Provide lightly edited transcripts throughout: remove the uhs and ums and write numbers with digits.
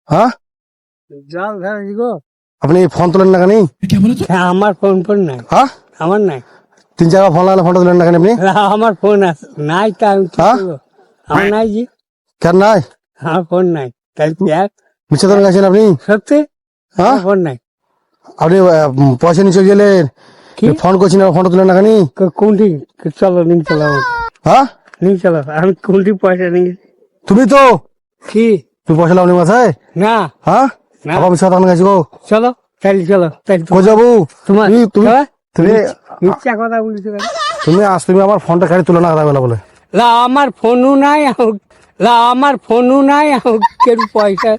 হ্যাঁ জল ধরে গো আপনি ফোন তোলেন না কেন? হ্যাঁ, আমার ফোন ফোন নাই, হ্যাঁ আমার নাই। 3-4 ফোন লাগলে ফোনটা তোলেন না কেন আপনি? আমার ফোন আছে নাই, তা আমি কি হ্যাঁ? করবো? আমার নাই জি, কেন নাই? আমার ফোন নাই। তাহলে কি এক মিছে তোলেন গেছেন আপনি? সত্যি হ্যাঁ আমার ফোন নাই? আপনি পয়সা নিয়ে চলে গেলেন, কি ফোন করছেন ফোনটা তোলেন না কেন? কোনটি? চলো নিন, চলো হ্যাঁ নিন, চলো। আমি কোনটি পয়সা নিয়ে তুমি তো কি তুমি পয়সা লাও নি মাথায়? না হ্যাঁ না, আবার মিছে কথা গেছি গো। চলো তাহলে, চলো তাহলে। কই যাবো? তোমার তুমি তুমি চলো। তুমি মিথ্যা কথা বলছো কেন? তুমি আমার ফোনটা খালি তুলে না বেলা বলে। লা আমার ফোনও নাই, আমার ফোনও নাই, কেউ পয়সা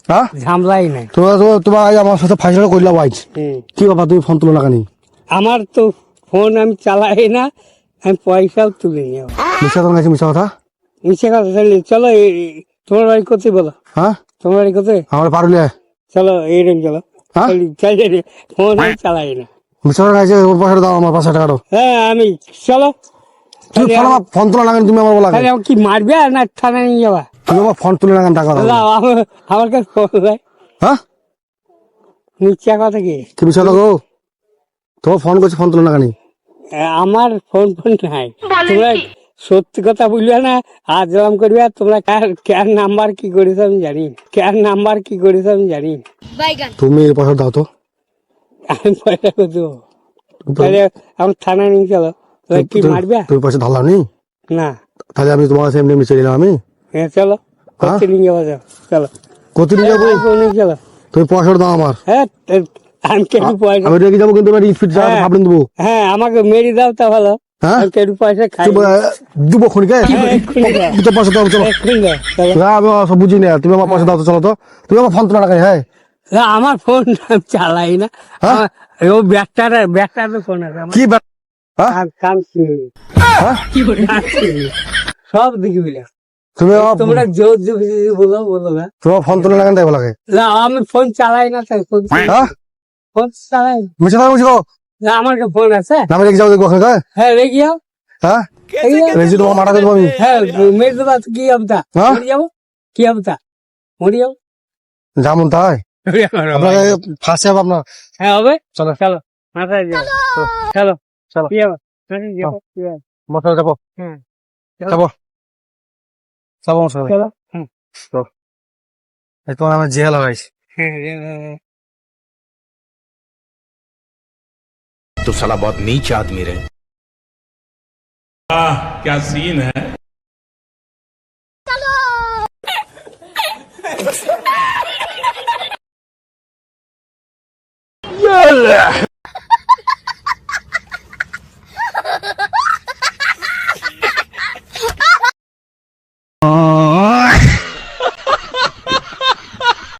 হ্যাঁ ঝামলাই নাই। তোমার আজ আমার সাথে ফাইসলা করলাম আজ। কি বাবা তুমি ফোন তুলো না কেন? আমার তো ফোন আমি চালাই না, আমি পয়সাও তুলে নি। মিছে কথা গেছি মিছে কথা। মিশে কথা চাইলে চলো। তোমার বাড়ি কোথায় বলো? হ্যাঁ তোমার বাড়ি কোথায়? আমার পারুলে চলো এইরকম চলো। হ্যাঁ চাইলে ফোন আমি চালাই না। মিছে কথা গেছে পয়সা দাও আমার 500 টাকা দাও। হ্যাঁ আমি চলো। তুমি ফোন তুলে না কেন? তুমি আমার বলা তাহলে আমাকে কি মারবে না থানায় নিয়ে যাবা? তুমি আমার ফোন তুলে না কেন? টাকা দাও। আমার কাছে ফোন নাই। হ্যাঁ মিথ্যা কথা কি? কি মিছে কথা গো? তোমার ফোন করছি ফোন তুলে না কেন? আমার ফোন ফোন নাই। তোমরা সত্যি কথা বলবে না, আজ জবাম করবে। তোমরা কার নাম্বার কি করেছো আমি জানি, কার নাম্বার কি করেছো আমি জানি। তুমি এই পয়সা দাও তো। আমি পয়সা করে দেবো? তাহলে আমার থানায় নিয়ে চলো। তোমরা কি মারবে? তুমি পয়সা ধারলাও নি? না। তাহলে আমি তোমার কাছে এমনি মিশে নিলাম আমি। হ্যাঁ চলো, করতে নিয়ে যাবো, যাও চলো। কত নিয়ে যাবো? নিয়ে চলো। তুমি পয়সা দাও আমার। হ্যাঁ আমি কেন পয়সা? আমি রেখে যাবো কিন্তু স্পিড ভাবলেন দেবো। হ্যাঁ আমাকে মেরে দাও তা ভালো। হ্যাঁ আমি কেন পয়সা খাই? দেবো খনিকে এক্ষুনি দাও, পয়সা দাও চলো। এক্ষুনি দাও, চলো। না আমি সব বুঝি না, তুমি আমার পয়সা দাও তো চলো তো। তুমি আমার ফোন তুলে না কেন? হ্যাঁ না, আমার ফোন আমি চালাই না। হ্যাঁ? ও ব্যাগটার ফোন আছে আমার। কি হ্যাঁ কান হ্যাঁ? সব দেখি বুঝলে। তুমি তোমরা জোর জোর বলো বলো না। তোমার ফোন তুলে না কেন তাই বলাকে? না আমি ফোন চালাই না, তাই ফোন হ্যাঁ চালাই না। মিছে কথা বুঝো না, আমার কাছে ফোন আছে। না? আমি রেখে যাবো দেখবো ওখানে। হ্যাঁ রেখে যাও। হ্যাঁ রেখে তোমার মারা দেবো আমি। হ্যাঁ মেরে দেবো তো কি হবে তা? হ্যাঁ? মরে যাবো, কি হবে তা? মরে যাবো। যেমন তাই আপনাকে ফাঁসে হবে আপনার। হ্যাঁ হবে। চলো চলো মাথায় যাবো। চলো চলো কি হবে? মাথায় যাবো, কি হবে? মশলা যাবো হ্যাঁ যাবো যাবো মশলা চলো। তোমার আমার জেল হয়েছে। হ্যাঁ तो साला बहुत नीच आदमी रहे। क्या सीन है।